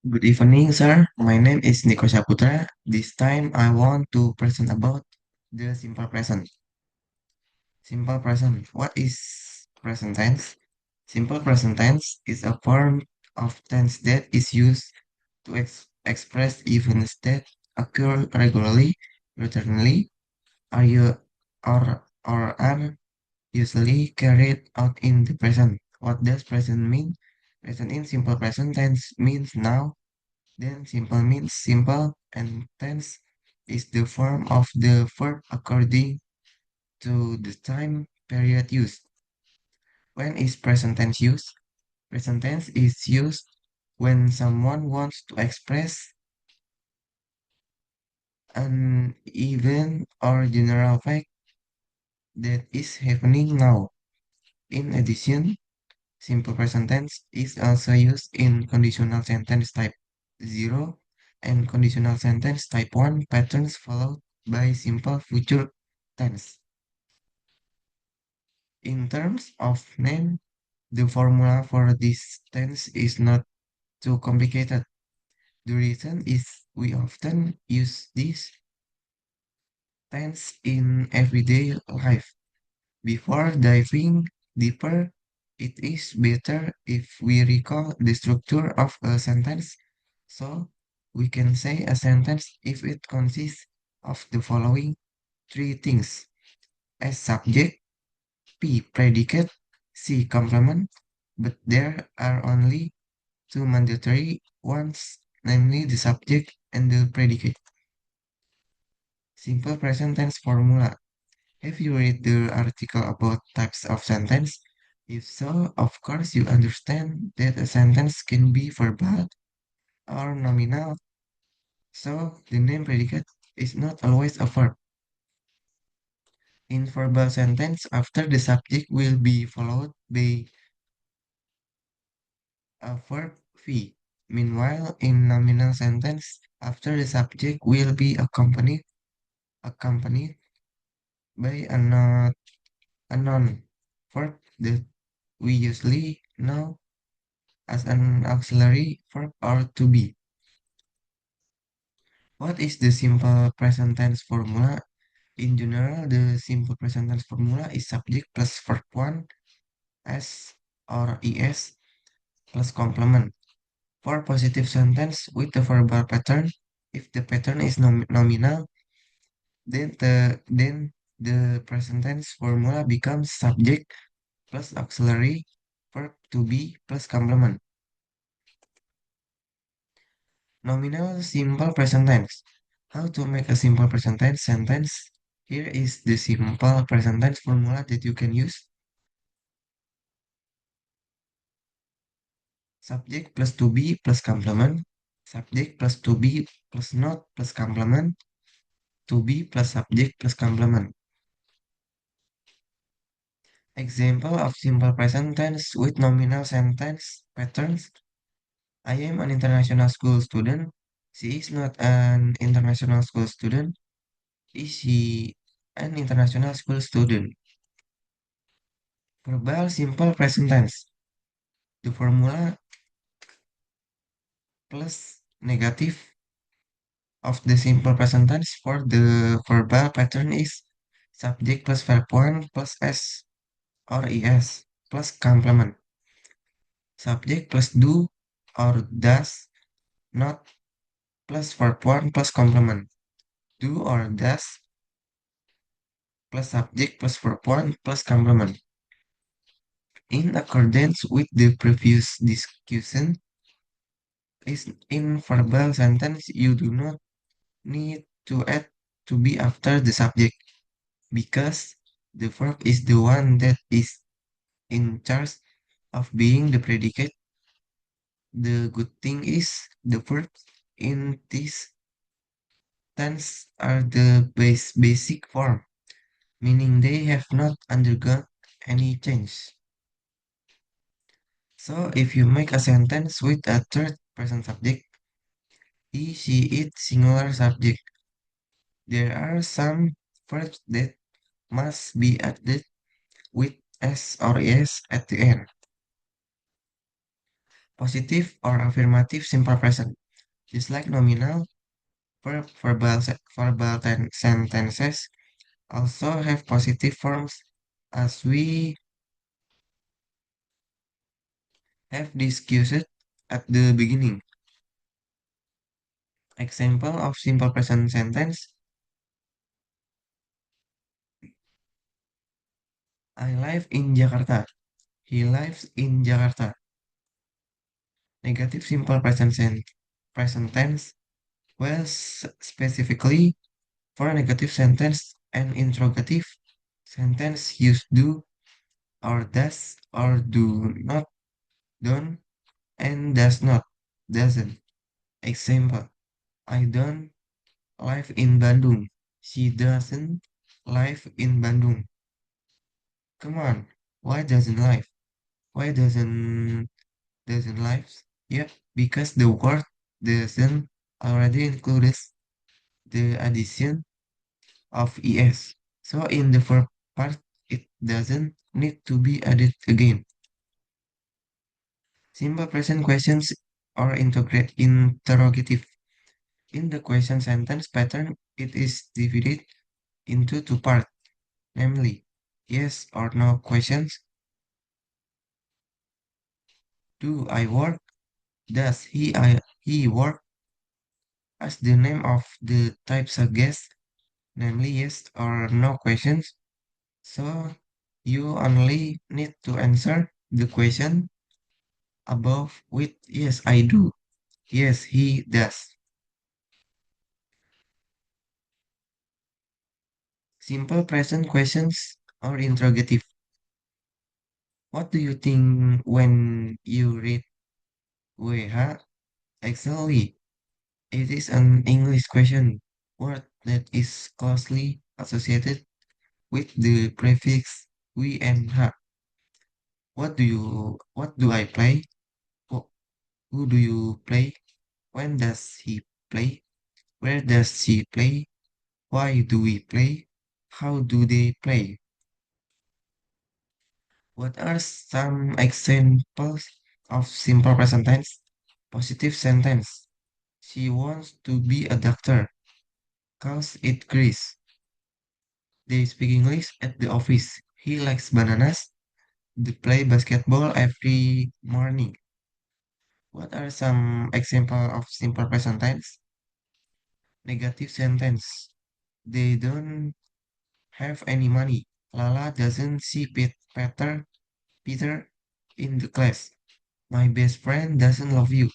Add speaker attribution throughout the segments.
Speaker 1: Good evening, sir. My name is Niko Saputra. This time I want to present about the simple present. Simple present. What is present tense? Simple present tense is a form of tense that is used to express events that occur regularly, routinely, are you or are usually carried out in the present. What does present mean? Present in simple present tense means now. Then simple means simple and tense is the form of the verb according to the time period used. When is present tense used? Present tense is used when someone wants to express an event or general fact that is happening now. In addition, simple present tense is also used in conditional sentence type 0 and conditional sentence type 1 patterns followed by simple future tense. In terms of name, the formula for this tense is not too complicated. The reason is we often use this tense in everyday life. Before diving deeper, it is better if we recall the structure of a sentence. So, we can say a sentence if it consists of the following three things: S subject, P predicate, C complement, but there are only two mandatory ones, namely the subject and the predicate. Simple present tense formula. Have you read the article about types of sentence? If so, of course you understand that a sentence can be verbal or nominal, so the name predicate is not always a verb. In verbal sentence, after the subject will be followed by a verb V. Meanwhile, in nominal sentence, after the subject will be accompanied by a noun verb that we usually know as an auxiliary verb or to be. What is the simple present tense formula? In general, the simple present tense formula is subject plus verb 1 s or es plus complement. For positive sentence with the verbal pattern, if the pattern is nominal, then the present tense formula becomes subject plus auxiliary verb to be plus complement. Nominal simple present tense. How to make a simple present tense sentence? Here is the simple present tense formula that you can use. Subject plus to be plus complement. Subject plus to be plus not plus complement. To be plus subject plus complement. Example of simple present tense with nominal sentence patterns. I am an international school student. She is not an international school student. Is she an international school student? Verbal simple present tense. The formula plus negative of the simple present tense for the verbal pattern is subject plus verb 1 plus s or es plus complement. Subject plus do or does not plus verb 1 plus complement. Do or does plus subject plus verb 1 plus complement. In accordance with the previous discussion, is in verbal sentence you do not need to add to be after the subject because the verb is the one that is in charge of being the predicate. The good thing is the verbs in this tense are the basic form, meaning they have not undergone any change. So if you make a sentence with a third person subject, he, she, it, singular subject, there are some verbs that must be added with s or es at the end. Positive or affirmative simple present. Just like nominal, sentences also have positive forms as we have discussed at the beginning. Example of simple present sentence: I live in Jakarta. He lives in Jakarta. Negative simple present tense. Well, specifically for a negative sentence and interrogative sentence use do or does or do not, don't, and does not, doesn't. Example: I don't live in Bandung. She doesn't live in Bandung. Come on, why doesn't live? Why doesn't live? Yep, because the word doesn't already includes the addition of es. So in the verb part, it doesn't need to be added again. Simple present questions or interrogative. In the question sentence pattern, it is divided into two parts, namely yes or no questions. Do I work? Does he work? As the name of the type suggests, namely yes or no questions. So you only need to answer the question above with yes, I do. Yes, he does. Simple present questions or interrogative. What do you think when you read WH? Exactly. It is an English question word that is closely associated with the prefix we and ha. What do I play? Who, who do you play? When does he play? Where does she play? Why do we play? How do they play? What are some examples of simple present tense? Positive sentence. She wants to be a doctor. Cause it Chris. They speak English at the office. He likes bananas. They play basketball every morning. What are some examples of simple present tense? Negative sentence. They don't have any money. Lala doesn't see Peter in the class. My best friend doesn't love you.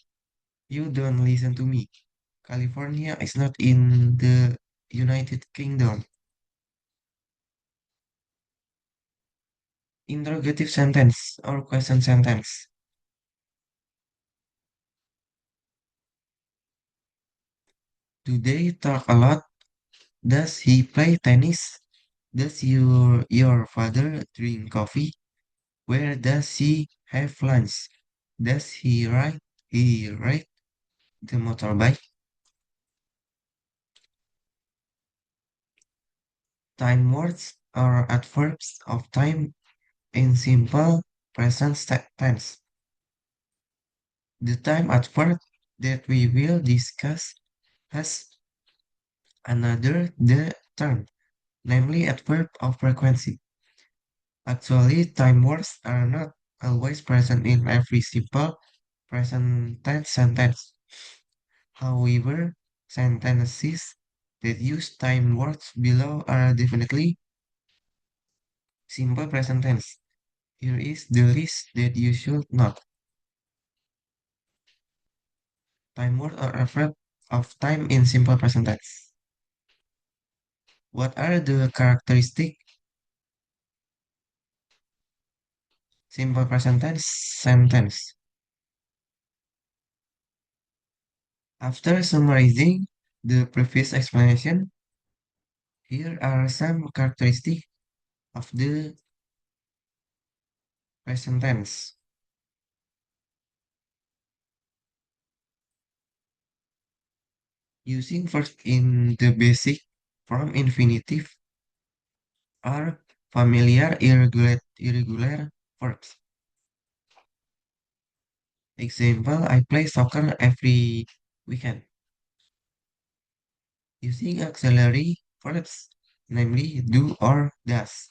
Speaker 1: You don't listen to me. California is not in the United Kingdom. Interrogative sentence or question sentence. Do they talk a lot? Does he play tennis? Does your father drink coffee? Where does he have lunch? Does he ride the motorbike? Time words or adverbs of time in simple tense. The time adverb that we will discuss has another the term, namely adverb of frequency. Actually, time words are not always present in every simple present tense sentence. However, sentences that use time words below are definitely simple present tense. Here is the list that you should not. Time word or adverb of time in simple present tense. What are the characteristic simple present tense sentence? After summarizing the previous explanation, here are some characteristics of the present tense. Using first in the basic form infinitive are familiar irregular verbs. Example, I play soccer every weekend using auxiliary verbs, namely do or does.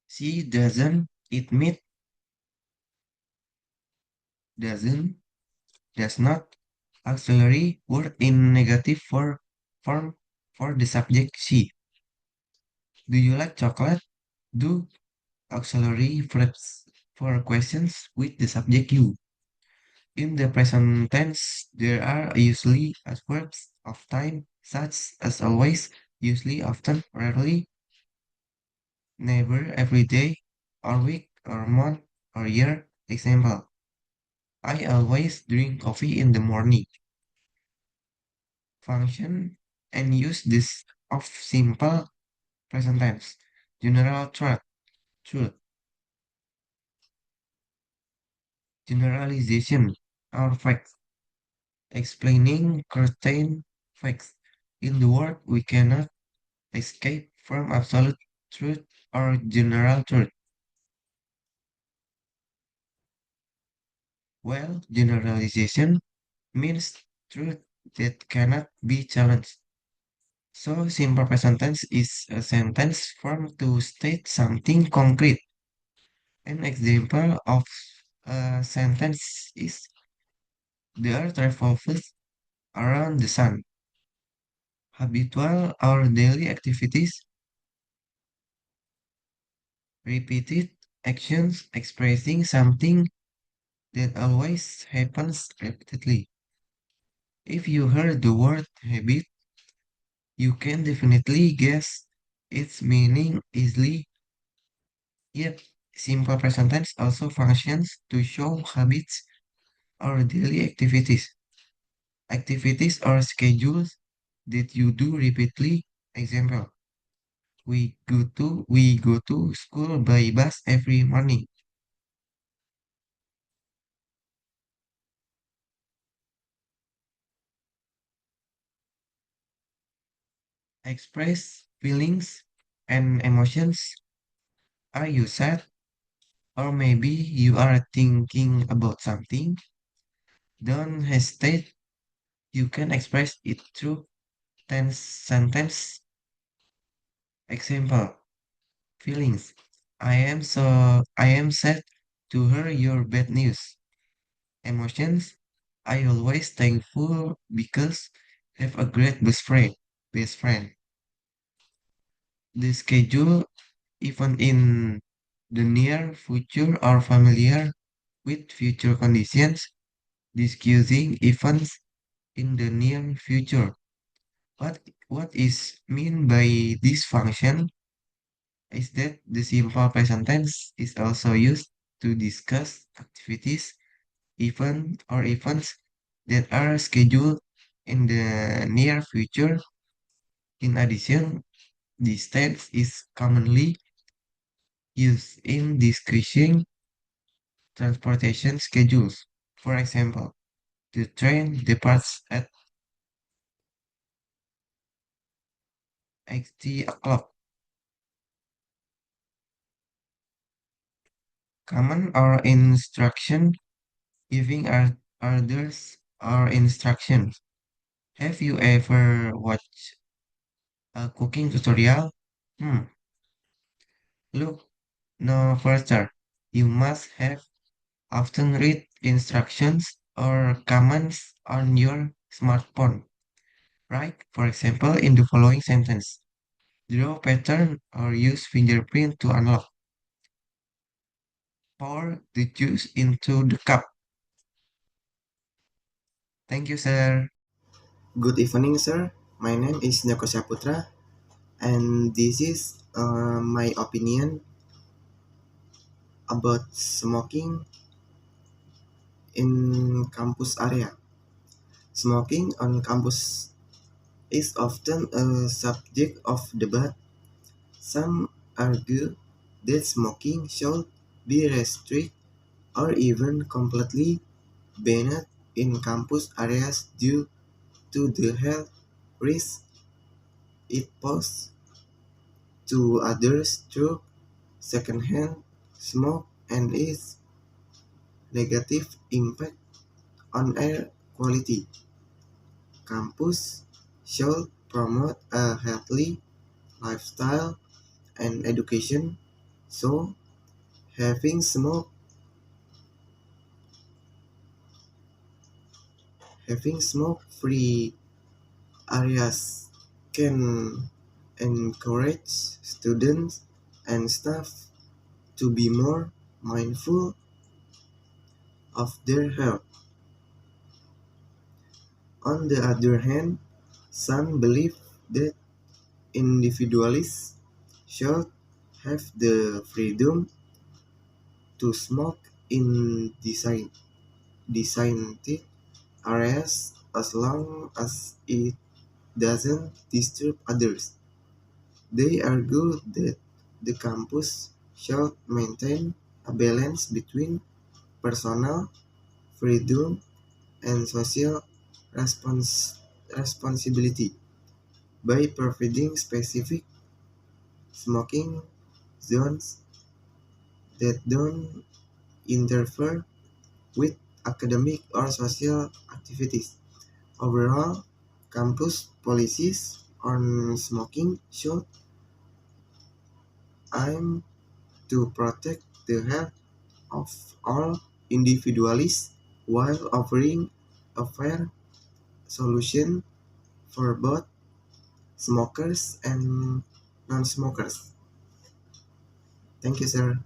Speaker 1: She doesn't eat meat, doesn't, does not. Auxiliary word in negative form for the subject she. Do you like chocolate? Do auxiliary verbs for questions with the subject you. In the present tense, there are usually adverbs of time such as always, usually, often, rarely, never, every day, or week, or month, or year. Example, I always drink coffee in the morning. Function and use this of simple present tense. General truth, generalization, or facts. Explaining certain facts. In the world, we cannot escape from absolute truth or general truth. Well, generalization means truth that cannot be challenged. So, simple present tense is a sentence form to state something concrete. An example of a sentence is the earth revolves around the sun. Habitual or daily activities, repeated actions expressing something that always happens repeatedly. If you heard the word habit, you can definitely guess its meaning easily. Yet, simple present tense also functions to show habits or daily activities. Activities or schedules that you do repeatedly. Example, we go to school by bus every morning. Express feelings and emotions. Are you sad? Or maybe you are thinking about something. Don't hesitate. You can express it through tense sentence. Example, feelings. I am sad to hear your bad news. Emotions. I always thankful because have a great best friend. Best friend. The schedule, even in the near future, are familiar with future conditions, discussing events in the near future. What is mean by this function is that the simple present tense is also used to discuss activities, events that are scheduled in the near future. In addition, this tense is commonly used in discussing transportation schedules. For example, the train departs at 8 o'clock. Command or instruction, giving orders or instructions. Have you ever watched a cooking tutorial? Hmm, look no further. You must have often read instructions or commands on your smartphone, right? For example, in the following sentence, draw pattern or use fingerprint to unlock. Pour the juice into the cup. Thank you, sir.
Speaker 2: Good evening, sir. My name is Nako Saputra, and this is my opinion about smoking in campus area. Smoking on campus is often a subject of debate. Some argue that smoking should be restricted or even completely banned in campus areas due to the health risks it poses to others through secondhand smoke and is Negative impact on air quality. Campus should promote a healthy lifestyle and education, so having smoke-free areas can encourage students and staff to be more mindful of their health. On the other hand, some believe that individuals should have the freedom to smoke in designated areas as long as it doesn't disturb others. They argue that the campus should maintain a balance between personal freedom and social responsibility by providing specific smoking zones that don't interfere with academic or social activities. Overall, campus policies on smoking should aim to protect the health of all individuals while offering a fair solution for both smokers and non-smokers. Thank you, sir.